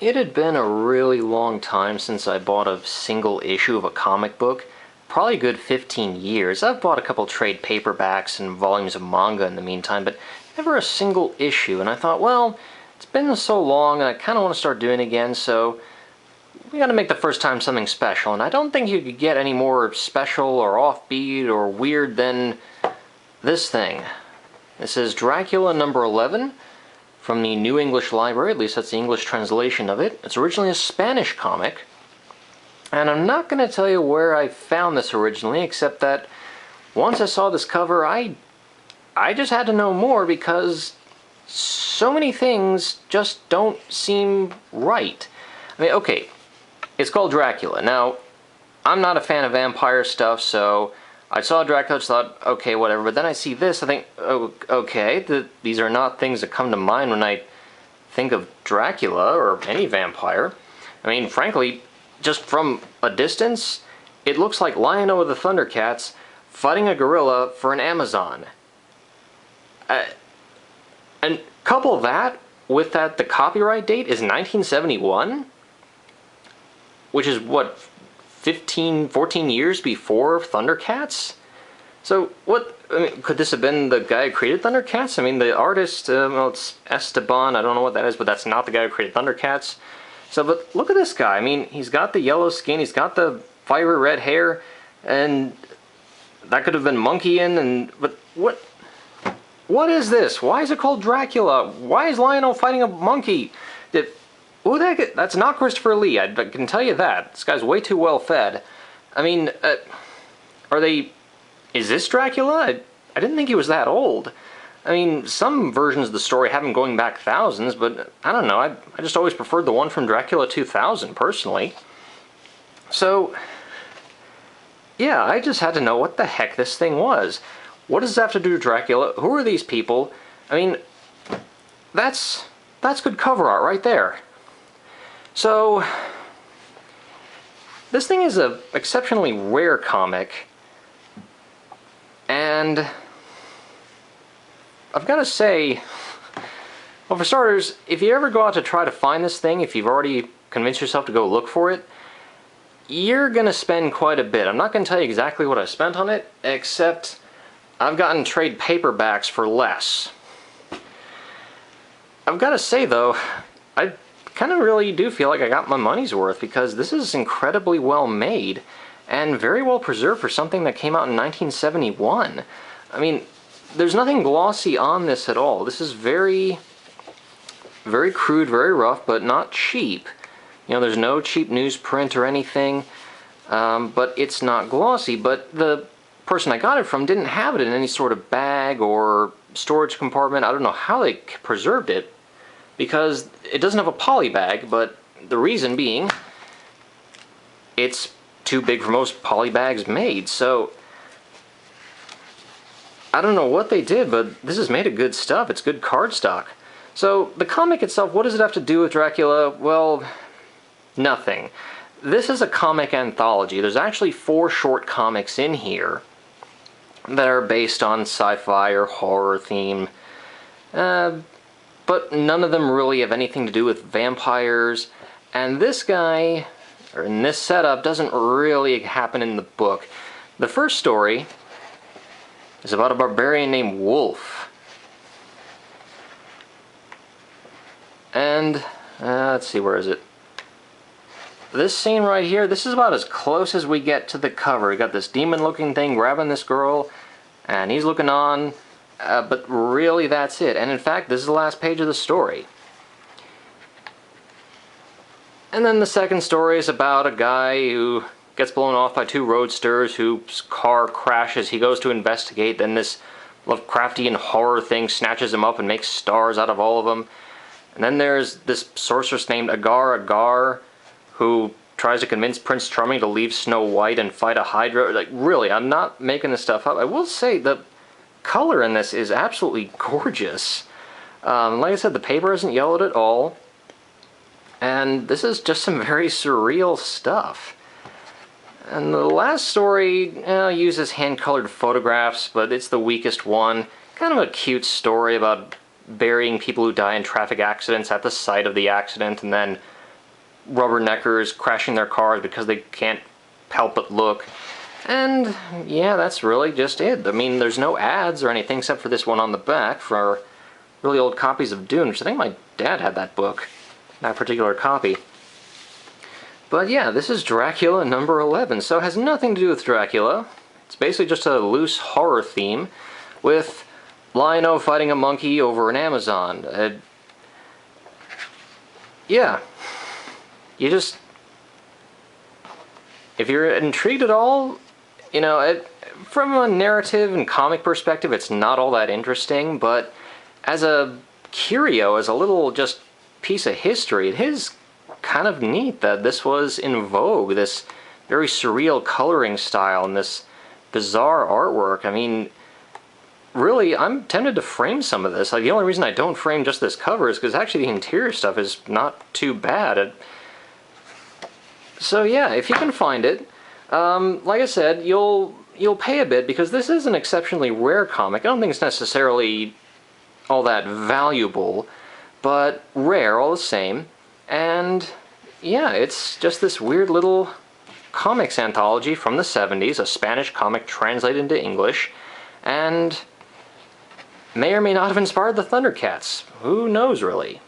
It had been a really long time since I bought a single issue of a comic book. Probably a good 15 years. I've bought a couple trade paperbacks and volumes of manga in the meantime, but never a single issue. And I thought, well, it's been so long and I kind of want to start doing it again, so we gotta make the first time something special. And I don't think you could get any more special or offbeat or weird than this thing. This is Dracula number 11. From the New English Library, at least that's the English translation of it. It's originally a Spanish comic, and I'm not going to tell you where I found this originally, except that once I saw this cover, I just had to know more because so many things just don't seem right. I mean, okay, it's called Dracula. Now, I'm not a fan of vampire stuff, so I saw Dracula, just thought, okay, whatever, but then I see this, I think, oh, okay, these are not things that come to mind when I think of Dracula or any vampire. I mean, frankly, just from a distance, it looks like Lion-O of the Thundercats fighting a gorilla for an Amazon. And couple that with that the copyright date is 1971, which is what, 14 years before Thundercats? So, what, I mean, could this have been the guy who created Thundercats? I mean, the artist, well, it's Esteban, I don't know what that is, but that's not the guy who created Thundercats. So, but look at this guy. I mean, he's got the yellow skin, he's got the fiery red hair, and that could have been Monkey-in, but what is this? Why is it called Dracula? Why is Lion-O fighting a monkey? Who the heck? That's not Christopher Lee, I can tell you that. This guy's way too well fed. I mean, is this Dracula? I didn't think he was that old. I mean, some versions of the story have him going back thousands, but I don't know, I just always preferred the one from Dracula 2000, personally. So, yeah, I just had to know what the heck this thing was. What does this have to do with Dracula? Who are these people? I mean, that's good cover art right there. So, this thing is an exceptionally rare comic, and I've got to say, well, for starters, if you ever go out to try to find this thing, if you've already convinced yourself to go look for it, you're going to spend quite a bit. I'm not going to tell you exactly what I spent on it, except I've gotten trade paperbacks for less. I've got to say, though, I kind of really do feel like I got my money's worth, because this is incredibly well made and very well preserved for something that came out in 1971. I mean, there's nothing glossy on this at all. This is very, very crude, very rough, but not cheap. You know, there's no cheap newsprint or anything, but it's not glossy. But the person I got it from didn't have it in any sort of bag or storage compartment. I don't know how they preserved it, because it doesn't have a poly bag, but the reason being, it's too big for most poly bags made. So, I don't know what they did, but this is made of good stuff. It's good cardstock. So, the comic itself, what does it have to do with Dracula? Well, nothing. This is a comic anthology. There's actually 4 short comics in here that are based on sci-fi or horror theme. But none of them really have anything to do with vampires, and this guy, or in this setup, doesn't really happen in the book. The first story is about a barbarian named Wolf. And, let's see, where is it? This scene right here, this is about as close as we get to the cover. We got this demon-looking thing grabbing this girl, and he's looking on. But really, that's it. And in fact, this is the last page of the story. And then the second story is about a guy who gets blown off by 2 roadsters whose car crashes. He goes to investigate, then this Lovecraftian horror thing snatches him up and makes stars out of all of them. And then there's this sorceress named Agar Agar, who tries to convince Prince Charming to leave Snow White and fight a Hydra. Like, really, I'm not making this stuff up. I will say the color in this is absolutely gorgeous. Like I said, the paper isn't yellowed at all, and this is just some very surreal stuff. And the last story uses hand-colored photographs, but it's the weakest one. Kind of a cute story about burying people who die in traffic accidents at the site of the accident, and then rubberneckers crashing their cars because they can't help but look. And yeah, that's really just it. I mean, there's no ads or anything except for this one on the back for really old copies of Dune, which I think my dad had that book, that particular copy. But yeah, this is Dracula number 11, so it has nothing to do with Dracula. It's basically just a loose horror theme with Lion-O fighting a monkey over an Amazon. Yeah. You just... If you're intrigued at all, you know, from a narrative and comic perspective, it's not all that interesting, but as a curio, as a little just piece of history, it is kind of neat that this was in vogue, this very surreal coloring style and this bizarre artwork. I mean, really, I'm tempted to frame some of this. Like, the only reason I don't frame just this cover is because actually the interior stuff is not too bad. So yeah, if you can find it, like I said, you'll pay a bit because this is an exceptionally rare comic. I don't think it's necessarily all that valuable, but rare all the same. And yeah, it's just this weird little comics anthology from the 70s, a Spanish comic translated into English, and may or may not have inspired the Thundercats. Who knows, really?